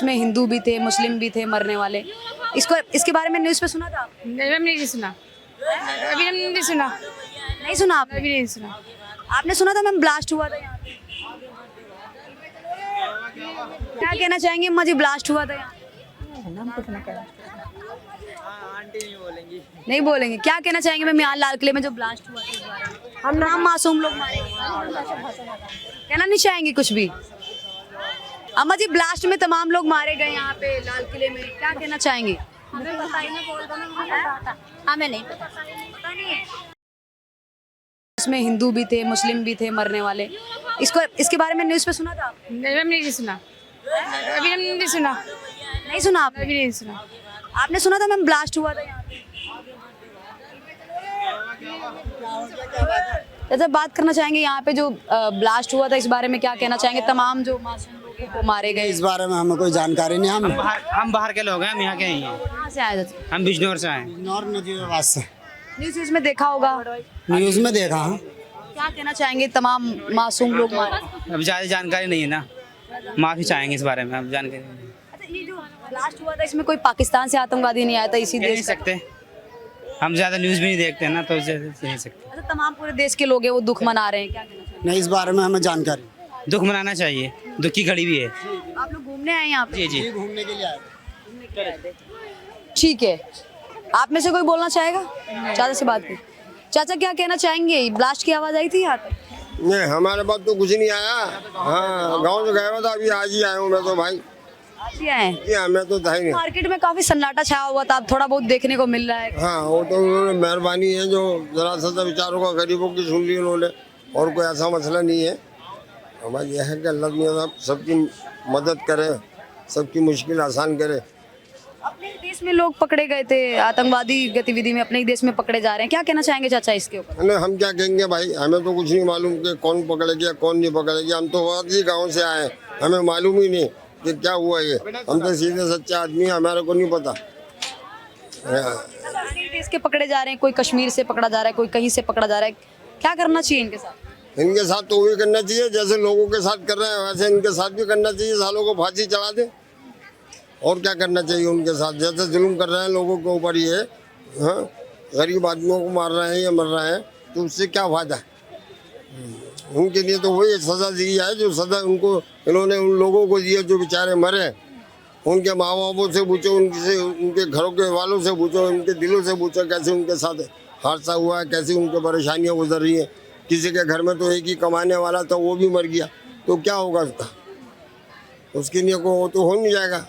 इसमें हिंदू भी थे, मुस्लिम भी थे मरने वाले। इसके बारे में न्यूज़ पे सुना था? नहीं मैम, नहीं सुना, अभी हमने नहीं सुना, नहीं सुना आपने? अभी नहीं सुना। आपने सुना था मैम ब्लास्ट हुआ था यहाँ पे? क्या कहना चाहेंगे अम्मा जी, ब्लास्ट हुआ था यहाँ? नहीं बोलेंगे। क्या कहना चाहेंगे मैम यहाँ लाल किले में जो ब्लास्ट हुआ था इस बारे में? हम नाम मासूम लोग मारे गए। कहना नहीं चाहेंगे कुछ भी? अम्मा जी, ब्लास्ट में तमाम लोग मारे गए यहाँ पे लाल किले में, क्या कहना चाहेंगे? हमें पता ही नहीं, बोल दो ना, हमें नहीं पता। पता नहीं है। इसमें हिंदू भी थे, मुस्लिम भी थे मरने वाले। इसके बारे में न्यूज़ पे सुना था? नहीं मैम, नहीं सुना, अभी हमने नहीं सुना, नहीं सुना आपने? अभी नहीं सुना। आपने सुना था मैम ब्लास्ट हुआ था यहाँ पे? अच्छा, बात करना चाहेंगे यहाँ पे जो ब्लास्ट हुआ था इस बारे में क्या कहना चाहेंगे? तमाम जो मासूम लोगों को मारे गए, इस बारे में हमें कोई जानकारी नहीं। हम बाहर के लोग हैं, हम यहाँ के ही हैं। कहाँ से आए थे? हम बिजनौर से आए। नॉर नजीबाबाद से न्यूज़ में देखा होगा। न्यूज में देखा हाँ। क्या कहना चाहेंगे? तमाम मासूम लोग मारे। अब ज़्यादा जानकारी नहीं है ना, माफ़ी चाहेंगे इस बारे में, अब जानकारी नहीं। अच्छा, ये जो ब्लास्ट हुआ था इसमें कोई पाकिस्तान से आतंकवादी नहीं आया था इसी कह नहीं देश का? सकते, हम ज़्यादा न्यूज़ भी नहीं देखते हैं ना, तो कह नहीं सकते। अच्छा, तमाम पूरे देश के लोग हैं वो दुख मना रहे हैं, क्या कहना चाहेंगे? नहीं, इस बारे में हमें जानकारी। दुख मनाना चाहिए, दुख की घड़ी भी है। आप लोग घूमने आए यहाँ पे? जी जी। घूमने के लिए आए। ठीक है, आप में से कोई बोलना चाहेगा? चाचा से बात की। चाचा, क्या कहना चाहेंगे? ब्लास्ट की आवाज आई थी यहाँ पे? नहीं, हमारे पास तो कुछ नहीं आया। हाँ, गांव से गया हुआ था, अभी आज ही आया हूँ मैं तो भाई। आज ही आए हैं? जी हाँ, मैं तो था ही नहीं। मार्केट में काफी सन्नाटा छाया हुआ था, अब थोड़ा बहुत देखने को मिल रहा है। हाँ, वो तो उन्होंने मेहरबानी है जो जरा सा बेचारों का गरीबों की सुन ली उन्होंने, और कोई ऐसा मसला नहीं है। हमारा यह है कि अल्लाह मियां साहब सबकी मदद करे, सबकी मुश्किल आसान करे। अपने ही देश में लोग पकड़े गए थे आतंकवादी गतिविधि में, अपने ही देश में पकड़े जा रहे हैं, क्या कहना चाहेंगे चाचा इसके ऊपर? नहीं, हम क्या कहेंगे भाई, हमें तो कुछ नहीं मालूम कि कौन पकड़े गया कौन नहीं पकड़े गया। हम तो बहुत ही गाँव से आए, हमें मालूम ही नहीं कि क्या हुआ ये। हम तो सीधे सच्चा आदमी है, हमारे को नहीं पता। अपने ही देश के पकड़े जा रहे हैं, कोई कश्मीर से पकड़ा जा रहा है, कोई कहीं से पकड़ा जा रहा है, क्या करना चाहिए इनके साथ? इनके साथ तो वही करना चाहिए जैसे लोगों के साथ कर रहे हैं, वैसे इनके साथ भी करना चाहिए। सालों को फांसी चढ़ा दे, और क्या करना चाहिए उनके साथ? जैसे जुल्म कर रहे हैं लोगों के ऊपर ये, हाँ, गरीब आदमियों को मार रहे हैं या मर रहे हैं, तो उससे क्या फायदा है? उनके लिए तो वही सज़ा दी जाए जो सज़ा उनको इन्होंने उन लोगों को दिए जो बेचारे मरे। उनके माँ बापों से पूछो, उनके घरों के वालों से पूछो, उनके दिलों से पूछो कैसे उनके साथ हादसा हुआ है, कैसी उनकी परेशानियाँ गुजर रही हैं। किसी के घर में तो एक ही कमाने वाला था, वो भी मर गया, तो क्या होगा उसका? उसके लिए को वो तो हो नहीं जाएगा।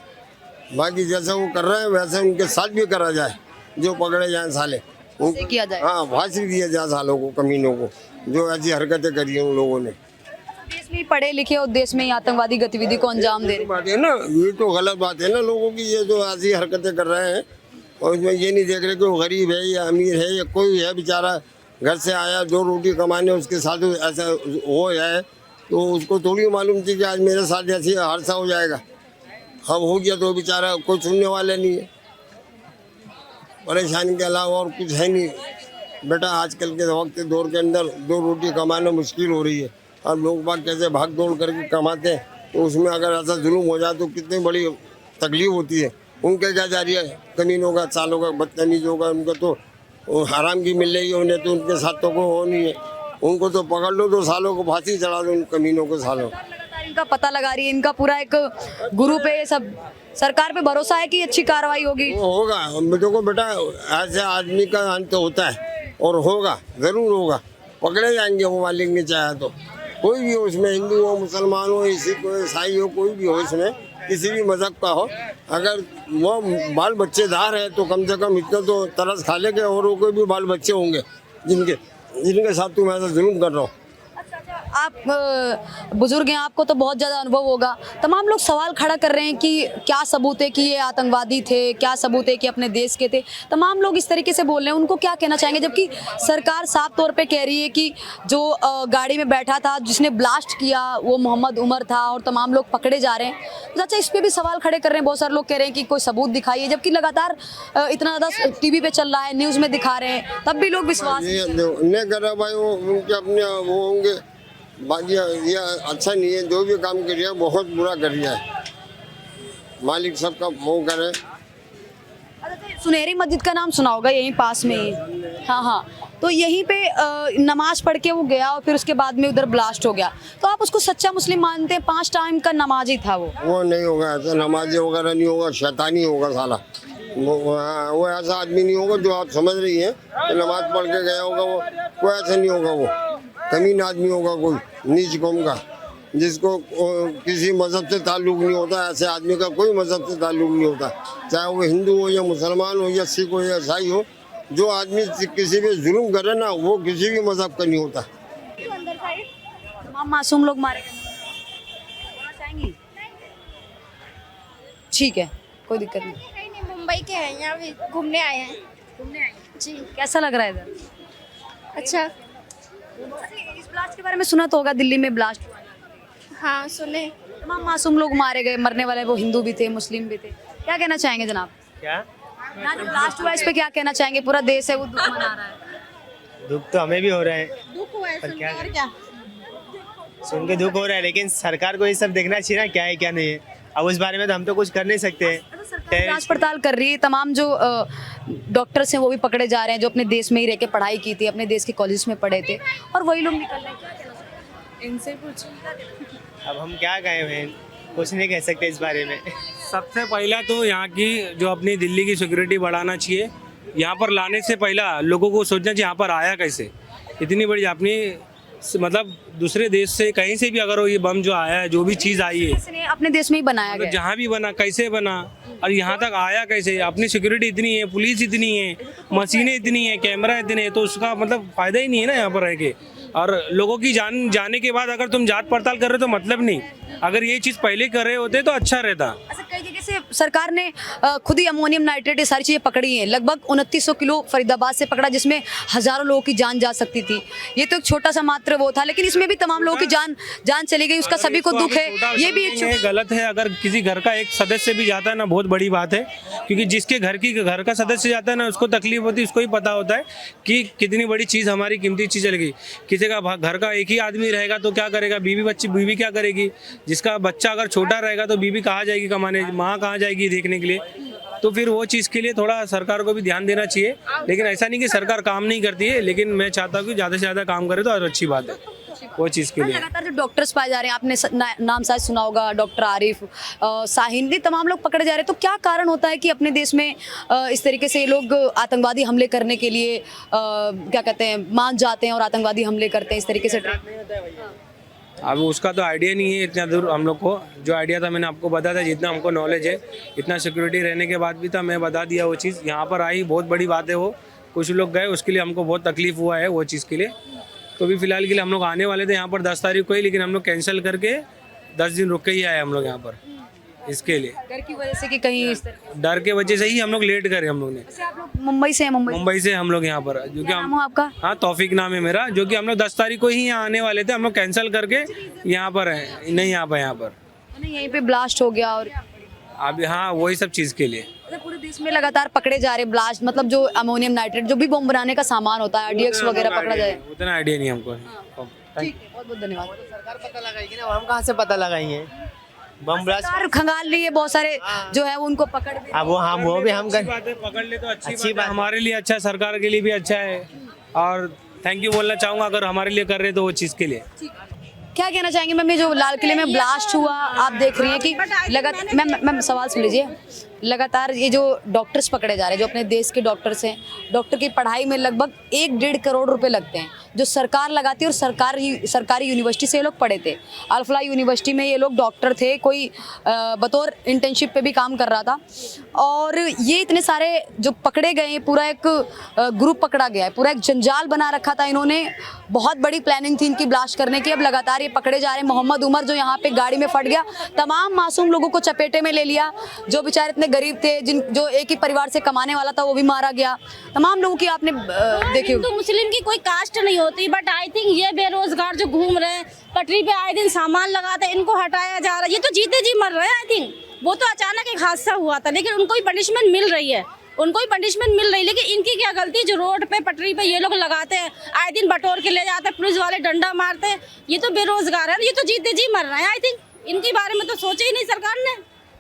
बाकी जैसे वो कर रहे हैं वैसे उनके साथ भी करा जाए, जो पकड़े जाए साले कैसे किया जाए? हाँ, फांसी दिया जाए सालों को, कमीनों को जो ऐसी हरकतें करी हैं उन लोगों ने। देश में ही पढ़े लिखे और देश में ही आतंकवादी गतिविधि को अंजाम दे रहे बात है ना, ये तो गलत बात है ना लोगों की, ये जो ऐसी हरकतें कर रहे हैं। और इसमें ये नहीं देख रहे कि वो गरीब है या अमीर है या कोई है बेचारा घर से आया 2 रोटी कमाने, उसके साथ ऐसा हो जाए तो उसको थोड़ी मालूम थी कि आज मेरे साथ ऐसी हादसा हो जाएगा। अब हो गया तो बेचारा कोई सुनने वाले नहीं है। परेशानी के अलावा और कुछ है नहीं बेटा। आजकल के वक्त दौर के अंदर 2 रोटी कमाना मुश्किल हो रही है। अब लोग बाग कैसे भाग दौड़ करके कमाते हैं, तो उसमें अगर ऐसा जुल्म हो जाए तो कितनी बड़ी तकलीफ होती है। उनके क्या जा रही है, कमीनों का, सालों का, बदतमीजों का, उनको तो हराम की मिल रही है उन्हें, तो उनके साथ तो कोई हो नहीं है। उनको तो पकड़ लो, तो सालों को फांसी चढ़ा दो उन कमीनों को सालों। लगातार इनका पता लगा रही है, इनका पूरा एक ग्रुप है ये सब। सरकार पे भरोसा है कि अच्छी कार्रवाई होगी? वो होगा। देखो बेटा, ऐसे आदमी का अंत होता है और होगा, जरूर होगा। पकड़े जाएंगे वो मालिक ने चाहा तो। कोई भी हो उसमें, हिंदू हो, मुसलमान हो, सिख हो, ईसाई हो, कोई भी हो इसमें, किसी भी मजहब का हो, अगर वो बाल बच्चेदार है तो कम से कम इतना तो तरस खा लेंगे। और वो कोई भी बाल बच्चे होंगे जिनके साथ तुम ऐसा जुल्म कर रहे हो। आप बुजुर्ग हैं, आपको तो बहुत ज़्यादा अनुभव होगा। तमाम लोग सवाल खड़ा कर रहे हैं कि क्या सबूत है कि ये आतंकवादी थे, क्या सबूत है कि अपने देश के थे। तमाम लोग इस तरीके से बोल रहे हैं, उनको क्या कहना चाहेंगे? जबकि सरकार साफ तौर पे कह रही है कि जो गाड़ी में बैठा था, जिसने ब्लास्ट किया, वो मोहम्मद उमर था और तमाम लोग पकड़े जा रहे हैं। अच्छा, इस पर भी सवाल खड़े कर रहे हैं बहुत सारे लोग, कह रहे हैं कि कोई सबूत दिखाइए। जबकि लगातार इतना ज़्यादा टीवी पे चल रहा है, न्यूज़ में दिखा रहे हैं, तब भी लोग विश्वास नहीं कर रहे भाई। वो उनके अपने वो होंगे। बाकी ये अच्छा नहीं है, जो भी काम कर रहा है बहुत बुरा कर रहा है। मालिक सबका वो करे। सुनहरी मस्जिद का नाम सुना होगा, यहीं पास में ही। हाँ हाँ, तो यहीं पे नमाज पढ़ के वो गया और फिर उसके बाद में उधर ब्लास्ट हो गया। तो आप उसको सच्चा मुस्लिम मानते हैं? 5 टाइम का नमाजी था वो नहीं होगा ऐसा, नमाजी वगैरह नहीं होगा, शैतानी होगा साला। वो ऐसा आदमी नहीं होगा जो आप समझ रही हैं कि नमाज पढ़ के गया होगा। वो कोई ऐसा नहीं होगा, वो कमीन आदमी होगा, कोई नीच कौम का, जिसको किसी मज़हब से ताल्लुक़ नहीं होता। ऐसे आदमी का कोई मज़हब से ताल्लुक़ नहीं होता, चाहे वो हिंदू हो या मुसलमान हो या सिख हो या ईसाई हो। जो आदमी किसी पे जुल्म करे ना, वो किसी भी मज़हब का नहीं होता। तमाम मासूम लोग मारे गए। ठीक है, कोई दिक्कत नहीं। मुंबई के हैं, यहाँ भी घूमने आए हैं। जी, कैसा लग रहा है इधर? अच्छा। इस ब्लास्ट के बारे में सुना तो होगा, दिल्ली में ब्लास्ट हुआ। हाँ सुने। तमाम मासूम लोग मारे गए, मरने वाले वो हिंदू भी थे, मुस्लिम भी थे। क्या कहना चाहेंगे जनाब? क्या यहाँ जो ब्लास्ट हुआ इस पे क्या कहना चाहेंगे? पूरा देश है वो दुख मना रहा है। दुख तो हमें भी हो रहा है, दुख हुआ है पर क्या सुनकर, क्या? सुन के दुख हो रहा है, लेकिन सरकार को ये सब देखना चाहिए ना, क्या है क्या नहीं है। अब उस बारे में तो हम तो कुछ कर नहीं सकते। सरकार जांच पड़ताल कर रही है। तमाम जो डॉक्टर्स हैं वो भी पकड़े जा रहे हैं, जो अपने देश में ही रह के पढ़ाई की थी, अपने देश के कॉलेज में पढ़े थे, और वही लोग निकल रहे हैं। इनसे कुछ अब हम क्या कहें बहन, कुछ नहीं कह सकते इस बारे में। सबसे पहला तो यहाँ की जो अपनी दिल्ली की सिक्योरिटी बढ़ाना चाहिए। यहाँ पर लाने से पहला लोगों को सोचना चाहिए यहाँ पर आया कैसे। इतनी बड़ी अपनी मतलब दूसरे देश से कहीं से भी अगर वो ये बम जो आया है, जो भी चीज़ आई है, इसने अपने देश में ही बनाया गया। जहाँ भी बना कैसे बना और यहाँ तक आया कैसे। अपनी सिक्योरिटी इतनी है, पुलिस इतनी है, मशीनें इतनी है, कैमरा इतने है, तो उसका मतलब फ़ायदा ही नहीं है ना यहाँ पर रह के। और लोगों की जान जाने के बाद अगर तुम जांच पड़ताल कर रहे हो तो मतलब नहीं। अगर ये चीज़ पहले कर रहे होते तो अच्छा रहता। अच्छा, कई जगह से सरकार ने खुद ही अमोनियम नाइट्रेट ये सारी चीज़ें पकड़ी हैं। लगभग 2900 किलो फरीदाबाद से पकड़ा, जिसमें हज़ारों लोगों की जान जा सकती थी। ये तो एक छोटा सा मात्र वो था, लेकिन इसमें भी तमाम लोगों की जान चली गई। उसका सभी को दुख है। ये भी एक गलत है। अगर किसी घर का एक सदस्य भी जाता है ना, बहुत बड़ी बात है, क्योंकि जिसके घर का सदस्य जाता है ना, उसको तकलीफ होती है, उसको ही पता होता है कि कितनी बड़ी चीज़, हमारी कीमती चीज़ चली गई। किसी का घर का एक ही आदमी रहेगा तो क्या करेगा? बीवी क्या करेगी? जिसका बच्चा अगर छोटा रहेगा तो बीवी कहाँ जाएगी कमाने, माँ कहाँ जाएगी देखने के लिए? तो फिर वो चीज़ के लिए थोड़ा सरकार को भी ध्यान देना चाहिए। लेकिन ऐसा नहीं कि सरकार काम नहीं करती है, लेकिन मैं चाहता हूँ कि ज़्यादा से ज़्यादा काम करे तो और अच्छी बात है वो चीज़ के लिए। लगातार जो डॉक्टर्स पाए जा रहे हैं, आपने नाम शायद सुना होगा, डॉक्टर आरिफ, शाहीन, ये तमाम लोग पकड़े जा रहे हैं। तो क्या कारण होता है कि अपने देश में इस तरीके से लोग आतंकवादी हमले करने के लिए क्या कहते हैं, मान जाते हैं और आतंकवादी हमले करते हैं इस तरीके से? अब उसका तो आइडिया नहीं है इतना दूर हम लोग को। जो आइडिया था मैंने आपको बताया था, जितना हमको नॉलेज है, इतना सिक्योरिटी रहने के बाद भी था, मैं बता दिया वो चीज़। यहाँ पर आई बहुत बड़ी बात है वो, कुछ लोग गए, उसके लिए हमको बहुत तकलीफ हुआ है वो चीज़ के लिए। तो भी फिलहाल के लिए हम लोग आने वाले थे यहाँ पर 10 तारीख को ही, लेकिन हम लोग कैंसिल करके 10 दिन रुक के ही आए हम लोग यहाँ पर इसके लिए। डर की वजह से कि कहीं इस तरह डर के वजह से ही हम लोग लेट करे। हम लोग ने आप लोग मुंबई से हैं? मुंबई से हम लोग यहाँ पर, जो कि क्या नाम हो आपका? हाँ, तौफीक नाम है मेरा। जो कि हम लोग 10 तारीख को ही यहाँ आने वाले थे, हम लोग कैंसिल करके यहाँ पर हैं, नहीं आ पाए यहाँ पर। यहीं पे ब्लास्ट हो गया और अभी हाँ, वही सब चीज़ के लिए पूरे देश में लगातार पकड़े जा रहे ब्लास्ट, मतलब जो अमोनियम नाइट्रेट, जो भी बम बनाने का सामान होता है, RDX वगैरह पकड़ा जाए। उतना आइडिया नहीं हमको। ठीक है, बहुत बहुत धन्यवाद। सरकार पता लगाएगी ना, हम कहाँ से पता लगाएंगे? बम ब्लास्ट सरकार खंगाल रही है, बहुत सारे जो है वो उनको पकड़ भी। अब वो भी हम कर बात है, पकड़ ले तो अच्छी बात है। हमारे लिए अच्छा है, सरकार के लिए भी अच्छा है। और थैंक यू बोलना चाहूँगा अगर हमारे लिए कर रहे तो वो चीज़ के लिए। क्या कहना चाहेंगे मैम? ये जो लाल किले में ब्लास्ट हुआ, आप देख रही हैं कि लगातार, मैम सवाल सुन लीजिए, लगातार ये जो डॉक्टर्स पकड़े जा रहे हैं, जो अपने देश के डॉक्टर्स हैं, डॉक्टर की पढ़ाई में लगभग 1-1.5 करोड़ रुपए लगते हैं, जो सरकार लगाती है। और सरकारी यूनिवर्सिटी से ये लोग पढ़े थे। अल्फला यूनिवर्सिटी में ये लोग डॉक्टर थे, कोई बतौर इंटर्नशिप पे भी काम कर रहा था। और ये इतने सारे जो पकड़े गए, पूरा एक ग्रुप पकड़ा गया है, पूरा एक जंजाल बना रखा था इन्होंने। बहुत बड़ी प्लानिंग थी इनकी ब्लास्ट करने की। अब लगातार ये पकड़े जा रहे हैं। मोहम्मद उमर जो यहाँ पे गाड़ी में फट गया, तमाम मासूम लोगों को चपेटे में ले लिया। जो बेचारे इतने गरीब थे, जो एक ही परिवार से कमाने वाला था, वो भी मारा गया। तमाम लोगों की आपने देखी। हिंदू मुस्लिम की कोई कास्ट नहीं होती, बट आई थिंक ये बेरोजगार जो घूम रहे हैं पटरी पे आए दिन सामान लगाते हैं, इनको हटाया जा रहा है। ये तो जीते जी मर रहे हैं। आई थिंक वो तो अचानक एक हादसा हुआ था, लेकिन उनको ही पनिशमेंट मिल रही है, लेकिन इनकी क्या गलती? जो रोड पे पटरी पे ये लोग लगाते हैं, आए दिन बटोर के ले जाते हैं, पुलिस वाले डंडा मारते हैं। ये तो बेरोजगार है, ये तो जीते जी मर रहे हैं। आई थिंक इनके बारे में तो सोचे ही नहीं सरकार ने।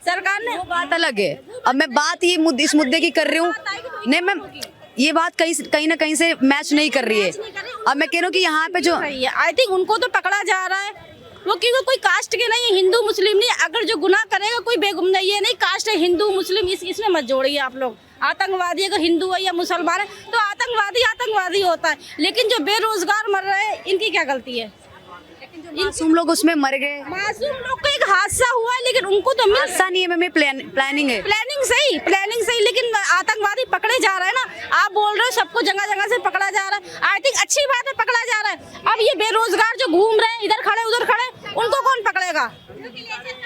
सरकार ने वो बात अलग है। अब मैं बात इस मुद्दे की कर रही हूँ, नहीं मैं ये बात कहीं ना कहीं से मैच नहीं कर रही है। अब मैं कह रही हूँ कि यहाँ पे जो सही है, आई थिंक उनको तो पकड़ा जा रहा है, वो क्योंकि कोई कास्ट के नहीं है, हिंदू मुस्लिम नहीं। अगर जो गुनाह करेगा कोई बेगुम नहीं, ये नहीं कास्ट है हिंदू मुस्लिम, इसमें मत जोड़िए आप लोग। आतंकवादी अगर हिंदू है या मुसलमान है तो आतंकवादी होता है, लेकिन जो बेरोजगार मर रहे हैं इनकी क्या गलती है? मासूम लोग उसमें मर गए। मासूम लोग को एक हादसा हुआ है, लेकिन उनको तो मिल हादसा नहीं है, मैं प्लानिंग है। प्लानिंग सही, लेकिन आतंकवादी पकड़े जा रहे हैं ना। आप बोल रहे हो सबको जगह जगह से पकड़ा जा रहा है, आई थिंक अच्छी बात है, पकड़ा जा रहा है। अब ये बेरोजगार जो घूम रहे हैं इधर खड़े उधर खड़े, उनको कौन पकड़ेगा?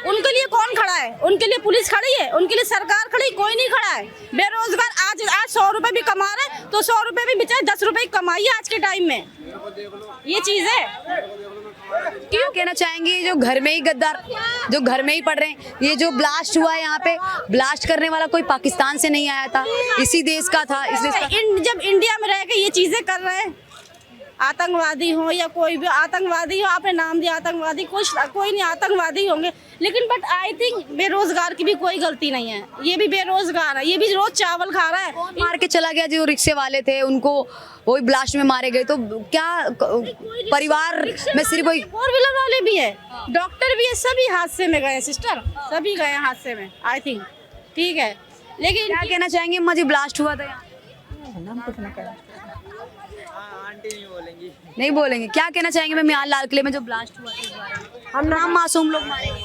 उनके लिए कौन खड़ा है? उनके लिए पुलिस खड़ी है, उनके लिए सरकार खड़ी, कोई नहीं खड़ा है। बेरोजगार आज 100 रुपए भी कमा रहे हैं तो 100 रुपए भी बेचारे 10 रुपए कमाइए आज के टाइम में, ये चीज है। क्यों कहना चाहेंगे ये जो घर में ही गद्दार, जो घर में ही पढ़ रहे हैं, ये जो ब्लास्ट हुआ है यहाँ पे, ब्लास्ट करने वाला कोई पाकिस्तान से नहीं आया था, इसी देश का था। इस देश का जब इंडिया में रह के ये चीजें कर रहे हैं, आतंकवादी हो या कोई भी आतंकवादी हो, आपने नाम दिया आतंकवादी, कोई नहीं आतंकवादी होंगे, लेकिन बट आई थिंक बेरोजगार की भी कोई गलती नहीं है। ये भी बेरोजगार है, ये भी रोज चावल खा रहा है। मार के चला गया जो रिक्शे वाले थे, उनको वही ब्लास्ट में मारे गए। तो क्या परिवार में सिर्फ वही 4 व्हीलर वाले भी है, डॉक्टर भी है, सभी हादसे में गए सिस्टर, सभी गए हादसे में आई थिंक, ठीक है। लेकिन क्या कहना चाहेंगे अम्मा जी, ब्लास्ट हुआ था यहाँ? नहीं बोलेंगे। क्या कहना चाहेंगे मैम, यहाँ लाल किले में जो ब्लास्ट हुआ था इस बारे में? हम नाम मासूम लोग मारे गए,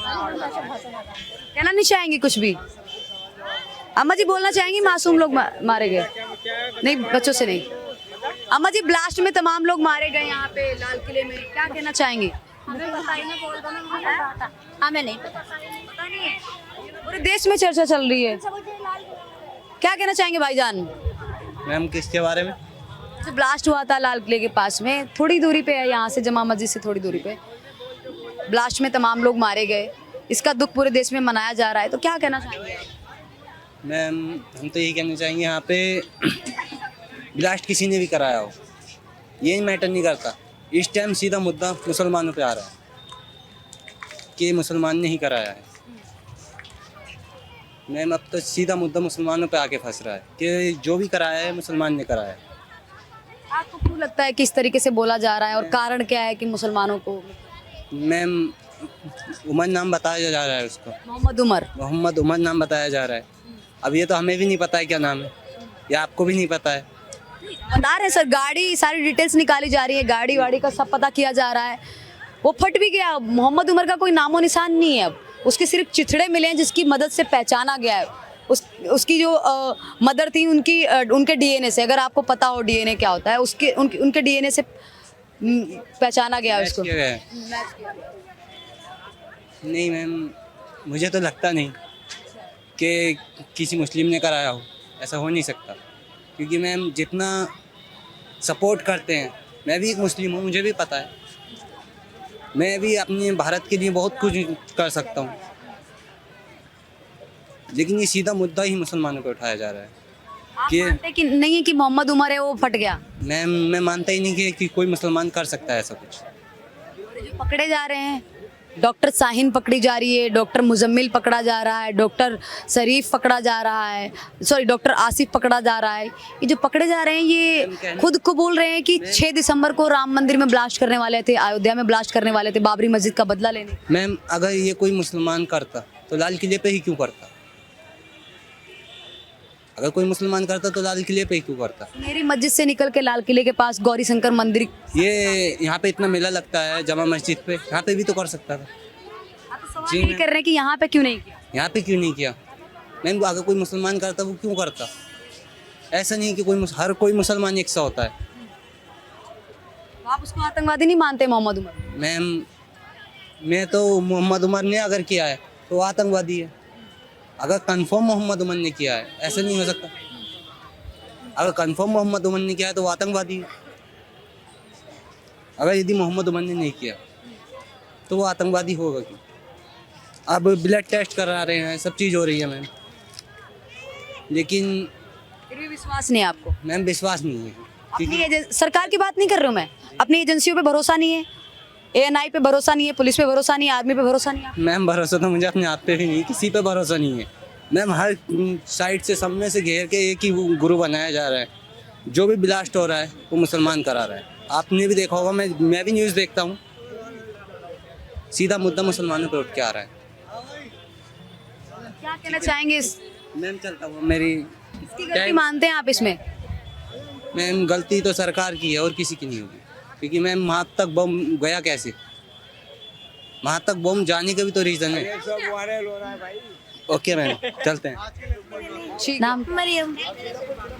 कहना नहीं चाहेंगे कुछ भी? अम्मा जी बोलना चाहेंगी मासूम लोग मारे गए? नहीं, बच्चों से नहीं। अम्मा जी ब्लास्ट में तमाम लोग मारे गए यहाँ पे लाल किले में, क्या कहना चाहेंगे? हमें नहीं पता, पूरे देश में चर्चा चल रही है, क्या कहना चाहेंगे भाईजान? मैम किसके बारे में? जो ब्लास्ट हुआ था लाल किले के पास में, थोड़ी दूरी पे है यहाँ से, जमा मस्जिद से थोड़ी दूरी पे, ब्लास्ट में तमाम लोग मारे गए, इसका दुख पूरे देश में मनाया जा रहा है, तो क्या कहना चाहेंगे? मैम हम तो यही कहना चाहेंगे, यहाँ पे ब्लास्ट किसी ने भी कराया हो ये मैटर नहीं करता। इस टाइम सीधा मुद्दा मुसलमानों पे आ रहा है कि मुसलमान ने ही कराया है। मैम अब तो सीधा मुद्दा मुसलमानों पे आके फंस रहा है कि जो भी कराया है मुसलमान ने कराया है। आपको क्यों लगता है कि इस तरीके से बोला जा रहा है, और कारण क्या है कि मुसलमानों को? मैम उमर नाम बताया जा रहा है उसको, मोहम्मद उमर नाम बताया जा रहा है। अब ये तो हमें भी नहीं पता है क्या नाम है, या आपको भी नहीं पता है। बता रहे सर, गाड़ी सारी डिटेल्स निकाली जा रही है, गाड़ी वाड़ी का सब पता किया जा रहा है। वो फट भी गया, मोहम्मद उमर का कोई नामो निशान नहीं है अब, उसके सिर्फ चिथड़े मिले हैं जिसकी मदद से पहचाना गया है। उसकी जो मदर थी उनके डीएनए से, अगर आपको पता हो डीएनए क्या होता है, उनके डीएनए से पहचाना गया है उसको। नहीं मैम, मुझे तो लगता नहीं कि किसी मुस्लिम ने कराया हो, ऐसा हो नहीं सकता, क्योंकि मैम जितना सपोर्ट करते हैं, मैं भी एक मुस्लिम हूँ, मुझे भी पता है, मैं भी अपने भारत के लिए बहुत कुछ कर सकता हूँ, लेकिन ये सीधा मुद्दा ही मुसलमानों पे उठाया जा रहा है। आप मानते कि नहीं है कि मोहम्मद उमर है वो फट गया? मैम मैं मानता ही नहीं कि कोई मुसलमान कर सकता है ऐसा कुछ। जो पकड़े जा रहे हैं, डॉक्टर शाहीन पकड़ी जा रही है, डॉक्टर मुजम्मिल पकड़ा जा रहा है, डॉक्टर शरीफ पकड़ा जा रहा है, सॉरी डॉक्टर आसिफ पकड़ा जा रहा है, ये जो पकड़े जा रहे हैं ये खुद को बोल रहे हैं कि 6 दिसंबर को राम मंदिर में ब्लास्ट करने वाले थे, अयोध्या में ब्लास्ट करने वाले थे, बाबरी मस्जिद का बदला लेने। मैम अगर ये कोई मुसलमान करता तो लाल किले पे ही क्यों करता? अगर कोई मुसलमान करता तो लाल किले पे ही क्यों करता? मेरी मस्जिद से निकल के लाल किले के पास गौरी शंकर मंदिर, ये यहाँ पे इतना मेला लगता है जमा मस्जिद पे, यहाँ पे भी तो कर सकता था। जी नहीं कर रहे हैं कि यहाँ पे क्यों नहीं किया? यहाँ पे क्यों नहीं किया? मैम अगर कोई मुसलमान करता वो क्यों करता? ऐसा नहीं कि हर कोई मुसलमान एक सा होता है। आप उसको आतंकवादी नहीं मानते मोहम्मद उमर? मैम मैं तो मोहम्मद उमर ने अगर किया है तो वो आतंकवादी है। अगर कंफर्म मोहम्मद उमर ने किया है, ऐसा नहीं हो सकता। अगर कंफर्म मोहम्मद उमर ने किया है तो वो आतंकवादी है। अगर यदि मोहम्मद उमर ने नहीं किया तो वो आतंकवादी होगा क्यों? अब ब्लड टेस्ट करा रहे हैं, सब चीज़ हो रही है मैम, लेकिन फिर भी विश्वास नहीं है आपको? मैम विश्वास नहीं है। अपनी सरकार की बात नहीं कर रही हूँ मैं, अपनी एजेंसियों पे भरोसा नहीं है? ANI पे भरोसा नहीं है, पुलिस पे भरोसा नहीं है, आर्मी पे भरोसा नहीं है? मैम भरोसा तो मुझे अपने आप पे भी नहीं, किसी पे भरोसा नहीं है मैम। हर साइड से सामने से घेर के एक ही गुरु बनाया जा रहा है। जो भी ब्लास्ट हो रहा है वो मुसलमान करा रहा है। आपने भी देखा होगा, मैं भी न्यूज़ देखता हूँ, सीधा मुद्दा मुसलमानों पर उठ के आ रहा है। क्या कहना चाहेंगे मैम चलता हूँ मेरी इसकी गलती मानते हैं आप इसमें? मैम गलती तो सरकार की है और किसी की नहीं होगी, क्योंकि मैम वहाँ तक बम गया कैसे, वहाँ तक बम जाने का भी तो रीज़न है। ओके मैम चलते हैं। नाम? मरियम।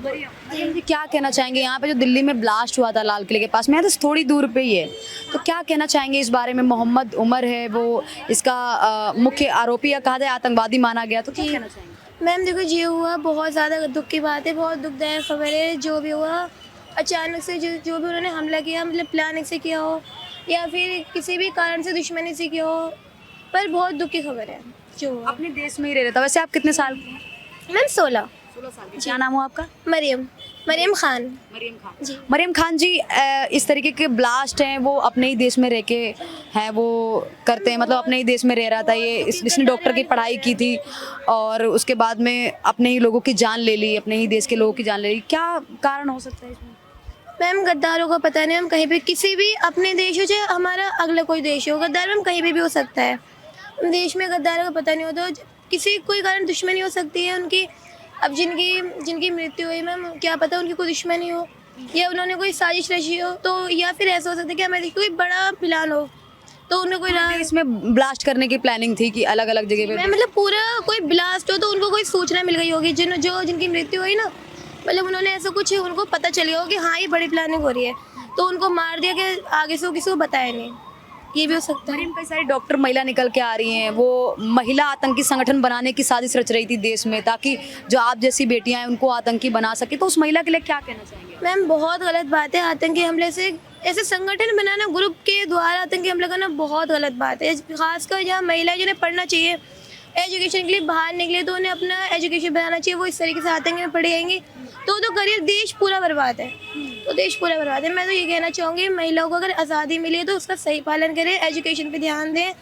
मरियम जी, क्या कहना चाहेंगे यहाँ पे जो दिल्ली में ब्लास्ट हुआ था लाल किले के पास में, तो थोड़ी दूर पे ही है, तो क्या कहना चाहेंगे इस बारे में? मोहम्मद उमर है वो इसका मुख्य आरोपी या कहा जाए आतंकवादी माना गया, तो क्या कहना चाहेंगे? मैम देखो, ये हुआ बहुत ज़्यादा दुख की बात है, बहुत दुखदायक खबर है। जो भी हुआ अचानक से, जो भी उन्होंने हमला किया, मतलब प्लानिंग से किया हो या फिर किसी भी कारण से दुश्मनी से किया हो, पर बहुत दुख की खबर है जो हुआ। अपने देश में ही रह रहा था। वैसे आप कितने साल के हैं? मैम 16 साल के। क्या नाम हो आपका? मरियम खान। मरियम खान जी। मरियम खान जी, इस तरीके के ब्लास्ट हैं वो अपने ही देश में रह के हैं वो करते हैं, मतलब अपने ही देश में रह रहा था ये, इसने डॉक्टर की पढ़ाई की थी और उसके बाद में अपने ही लोगों की जान ले ली, अपने ही देश के लोगों की जान ले ली। क्या कारण हो सकता है इसमें? मैम गद्दारों का पता नहीं, हम कहीं भी किसी भी अपने देश हो चाहे हमारा अगला कोई देश हो, गद्दार मैम कहीं भी हो सकता है। देश में गद्दारों का पता नहीं होता, किसी कोई कारण दुश्मनी हो सकती है उनकी। अब जिनकी मृत्यु हुई मैम, क्या पता उनकी कोई दुश्मनी हो या उन्होंने कोई साजिश रची हो, तो या फिर ऐसा हो सकता है कि हमारे कोई बड़ा प्लान हो, तो उनको कोई इसमें ब्लास्ट करने की प्लानिंग थी कि अलग अलग जगह पे? मैम मतलब पूरा कोई ब्लास्ट हो तो उनको कोई सूचना मिल गई होगी, जिनकी मृत्यु हुई ना, मतलब उन्होंने ऐसा कुछ उनको पता चली हो कि हाँ ये बड़ी प्लानिंग हो रही है, तो उनको मार दिया कि आगे से वो किसी को बताया नहीं, ये भी हो सकता है। कई सारी डॉक्टर महिला निकल के आ रही हैं, वो महिला आतंकी संगठन बनाने की साजिश रच रही थी देश में, ताकि जो आप जैसी बेटियां हैं उनको आतंकी बना सके, तो उस महिला के लिए क्या कहना चाहेंगे? मैम बहुत गलत बात है, आतंकी हमले से ऐसे संगठन बनाना, ग्रुप के द्वारा आतंकी हमला करना बहुत गलत बात है। खासकर जहाँ महिलाएं जिन्हें पढ़ना चाहिए, एजुकेशन के लिए बाहर निकले तो उन्हें अपना एजुकेशन बनाना चाहिए, वो इस तरीके से आतंकी में पढ़ जाएंगी तो करियर देश पूरा बर्बाद है, तो देश पूरा बर्बाद है। मैं तो ये कहना चाहूँगी महिलाओं को अगर आज़ादी मिली है तो उसका सही पालन करें, एजुकेशन पे ध्यान दें,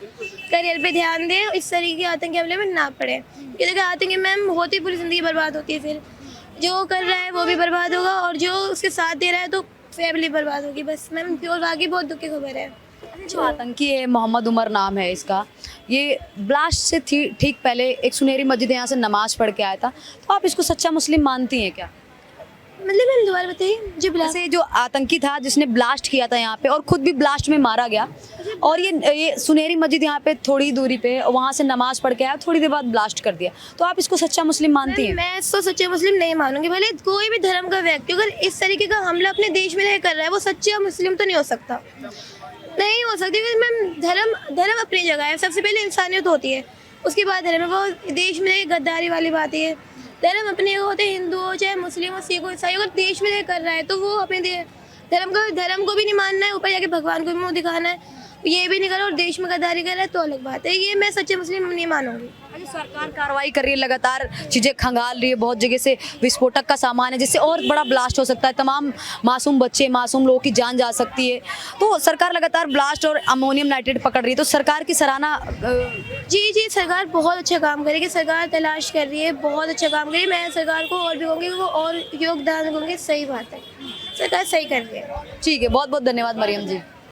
करियर पे ध्यान दें, इस तरीके के आतंकी हमले में ना पड़े। ये देखिए आतंकी मैम होती पूरी ज़िंदगी बर्बाद होती है, फिर जो कर रहा है वो भी बर्बाद होगा और जो उसके साथ दे रहा है तो फैमिली बर्बाद होगी बस मैम। और बाकी बहुत दुख की खबर है। जो आतंकी है, मोहम्मद उमर नाम है इसका, ये ब्लास्ट से ठीक पहले एक सुनहरी मस्जिद यहाँ से नमाज पढ़ के आया था, तो आप इसको सच्चा मुस्लिम मानती हैं क्या? मतलब मैम दोबारा बताइए। जो ब्लास्ट, जो आतंकी था जिसने ब्लास्ट किया था यहाँ पे और खुद भी ब्लास्ट में मारा गया, और ये सुनहरी मस्जिद यहाँ पे थोड़ी दूरी पे, वहाँ से नमाज पढ़ के आया, थोड़ी देर बाद ब्लास्ट कर दिया, तो आप इसको सच्चा मुस्लिम मानती हैं? मैं इसको सच्चा मुस्लिम नहीं मानूंगी। भले कोई भी धर्म का व्यक्ति अगर इस तरीके का हमला अपने देश में नहीं कर रहा है, वो सच्चा मुस्लिम तो नहीं हो सकता, नहीं हो सकती। मैम धर्म अपनी जगह है, सबसे पहले इंसानियत होती है, उसके बाद धर्म। वो देश में गद्दारी वाली बात है, धर्म अपने होते हैं, हिंदू हो चाहे मुस्लिम हो, सिख हो, ईसाई, अगर देश में कर रहा है तो वो अपने धर्म को भी नहीं मानना है, ऊपर जाके भगवान को भी मुँह दिखाना है, ये भी नहीं करो और देश में गद्दारी कर रहा है तो अलग बात है। ये मैं सच्चे मुस्लिम नहीं मानूंगी। सरकार कार्रवाई कर रही है, लगातार चीज़ें खंगाल रही है, बहुत जगह से विस्फोटक का सामान है जिससे और बड़ा ब्लास्ट हो सकता है, तमाम मासूम बच्चे, मासूम लोगों की जान जा सकती है, तो सरकार लगातार ब्लास्ट और अमोनियम नाइट्रेट पकड़ रही है, तो सरकार की सराहना। जी सरकार बहुत अच्छा काम करेगी, सरकार तलाश कर रही है, बहुत अच्छा काम करेगी। मैं सरकार को और भी कहूँगी वो और योगदान दूँगी, सही बात है, सरकार सही कर रही है। ठीक है, बहुत बहुत धन्यवाद मरियम जी।